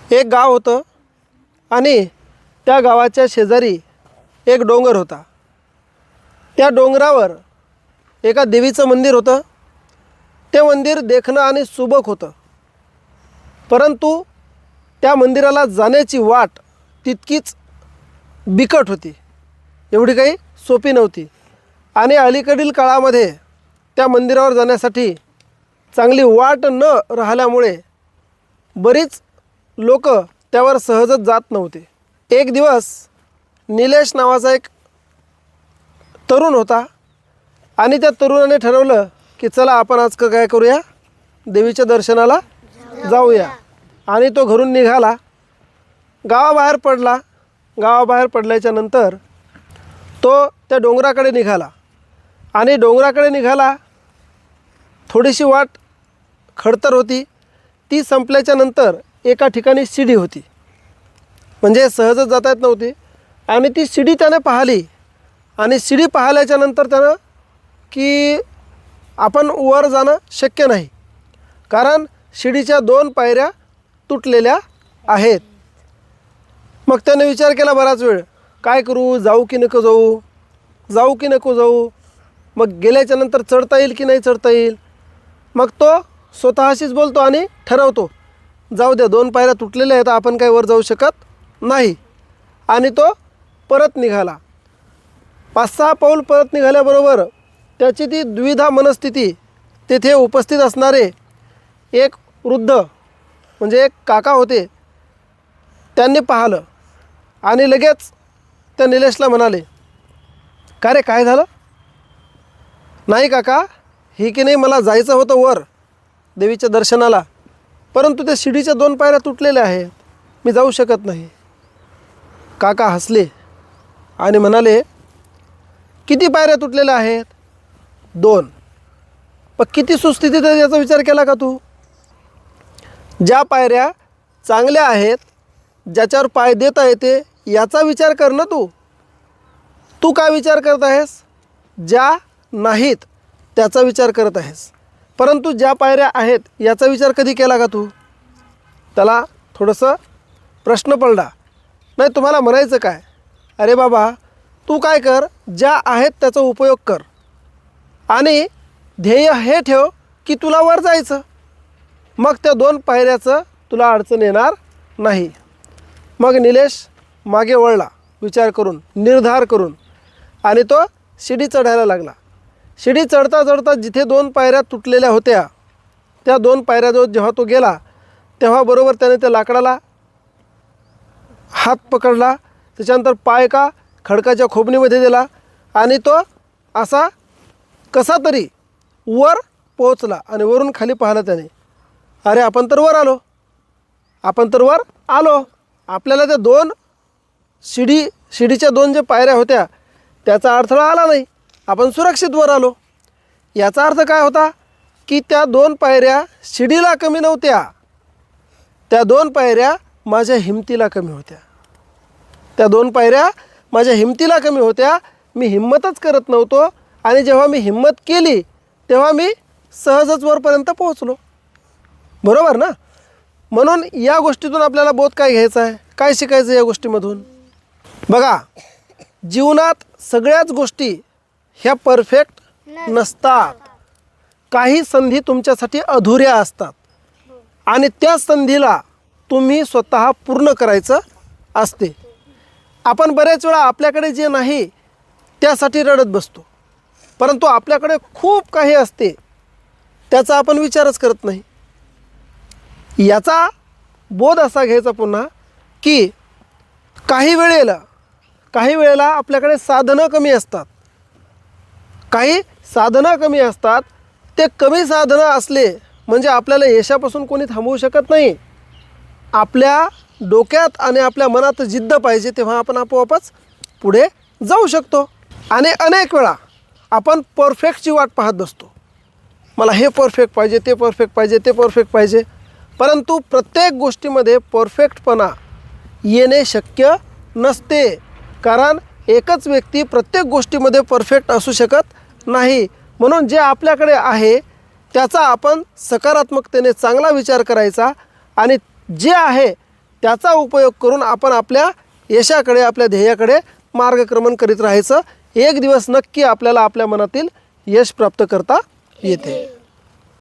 एक गाव होतं आणि त्या गावाच्या शेजारी एक डोंगर होता. त्या डोंगरावर एका देवीचं मंदिर होतं. ते मंदिर देखणं आणि सुबक होतं, परंतु त्या मंदिराला जाण्याची वाट तितकीच बिकट होती, एवढी काही सोपी नव्हती. आणि अलीकडील काळामध्ये त्या मंदिरावर जाण्यासाठी चांगली वाट न राहिल्यामुळे बरीच लोक त्यावर सहजच जात नव्हते. एक दिवस निलेश नावाचा एक तरुण होता आणि त्या तरुणाने ठरवलं की चला आपण आज काय करूया, देवीच्या दर्शनाला जाऊया. आणि तो घरून निघाला, गावाबाहेर पडला. गावाबाहेर पडल्याच्या नंतर तो त्या डोंगराकडे निघाला आणि डोंगराकडे निघाला. थोडीशी वाट खडतर होती. ती संपल्याच्या नंतर एका ठिकाणी शिडी होती, म्हणजे सहजच जाता येत नव्हती. आणि ती शिडी त्याने पाहिली आणि शिडी पाहिल्याच्या नंतर त्यानं की आपण वर जाणं शक्य नाही, कारण शिडीच्या 2 पायऱ्या तुटलेल्या आहेत. मग त्याने विचार केला बराच वेळ, काय करू, जाऊ की नको जाऊ, जाऊ की नको जाऊ. मग गेल्याच्या नंतर चढता येईल की नाही चढता येईल. मग तो स्वतःशीच बोलतो आणि ठरवतो, जाऊ द्या, 2 पायऱ्या तुटलेल्या आहेत, आपण काही वर जाऊ शकत नाही. आणि तो परत निघाला. 5-6 पाऊल परत निघाल्याबरोबर त्याची ती द्विधा मनस्थिती तेथे उपस्थित असणारे एक वृद्ध म्हणजे एक काका होते, त्यांनी पाहिलं आणि लगेच त्या निलेशला म्हणाले, का रे काय झालं. नाही काका, ही की नाही, मला जायचं होतं वर देवीच्या दर्शनाला, परंतु त्या शिडीच्या 2 पायऱ्या तुटलेल्या आहेत, मी जाऊ शकत नाही. काका हसले आणि म्हणाले, किती पायऱ्या तुटलेल्या आहेत. 2. पण किती सुस्थितीत आहे याचा विचार केला का तू. ज्या पायऱ्या चांगल्या आहेत, ज्याच्यावर पाय देता येते, याचा विचार कर ना तू. तू काय विचार करत आहेस, ज्या नाहीत त्याचा विचार करत आहेस, परंतु ज्या पायऱ्या आहेत याचा विचार कधी केला का तू. त्याला थोडंसं प्रश्न पडला. नाही, तुम्हाला म्हणायचं काय, अरे बाबा तू काय कर, ज्या आहेत त्याचा उपयोग कर आणि ध्येय हे ठेव की तुला वर जायचं. मग त्या 2 पायऱ्याचं तुला अडचण येणार नाही. मग निलेश मागे वळला विचार करून, निर्धार करून, आणि तो शिडी चढायला लागला. शिडी चढता चढता जिथे 2 पायऱ्या तुटलेल्या होत्या त्या 2 पायऱ्याजवळ जेव्हा तो गेला तेव्हा बरोबर त्याने त्या लाकडाला हात पकडला. त्याच्यानंतर पाय का खडकाच्या खोबणीमध्ये दिला आणि तो असा कसा तरी वर पोहोचला. आणि वरून खाली पाहिलं त्याने, अरे आपण तर वर आलो, आपण तर वर आलो. आपल्याला त्या 2 शिडीच्या 2 जे पायऱ्या होत्या त्याचा अडथळा आला नाही, आपण सुरक्षित वर आलो. याचा अर्थ काय होता की त्या 2 पायऱ्या शिडीला कमी नव्हत्या, त्या 2 पायऱ्या माझ्या हिमतीला कमी होत्या. त्या 2 पायऱ्या माझ्या हिमतीला कमी होत्या. मी हिम्मतच करत नव्हतो आणि जेव्हा मी हिम्मत केली तेव्हा मी सहजच वरपर्यंत पोहोचलो. बरोबर ना. म्हणून या गोष्टीतून आपल्याला बोध काय घ्यायचा आहे, काय शिकायचं या गोष्टीमधून. बघा, जीवनात सगळ्याच गोष्टी ह्या परफेक्ट नसतात. काही संधी तुमच्यासाठी अधुऱ्या असतात आणि त्या संधीला तुम्ही स्वतः पूर्ण करायचं असते. आपण बऱ्याच वेळा आपल्याकडे जे नाही त्यासाठी रडत बसतो, परंतु आपल्याकडे खूप काही असते त्याचा आपण विचारच करत नाही. याचा बोध असा घ्यायचा पुन्हा की काही वेळेला आपल्याकडे साधनं कमी असतात. काही साधनं कमी असतात. ते कमी साधनं असले म्हणजे आपल्याला यशापासून कोणी थांबवू शकत नाही. आपल्या डोक्यात आणि आपल्या मनात जिद्द पाहिजे, तेव्हा आपण आपोआपच पुढे जाऊ शकतो. आणि अनेक वेळा आपण परफेक्टची वाट पाहत बसतो, मला हे परफेक्ट पाहिजे, ते परफेक्ट पाहिजे, ते परफेक्ट पाहिजे. परंतु प्रत्येक गोष्टीमध्ये परफेक्टपणा येणे शक्य नसते, कारण एकच व्यक्ती प्रत्येक गोष्टीमध्ये परफेक्ट असू शकत नाही. म्हणून जे आपल्याकडे आहे त्याचा आपण सकारात्मकतेने चांगला विचार करायचा आणि जे आहे त्याचा उपयोग करून आपण आपल्या यशाकडे, आपल्या ध्येयाकडे मार्गक्रमण करीत राहायचं. एक दिवस नक्की आपल्याला आपल्या मनातील यश प्राप्त करता येते.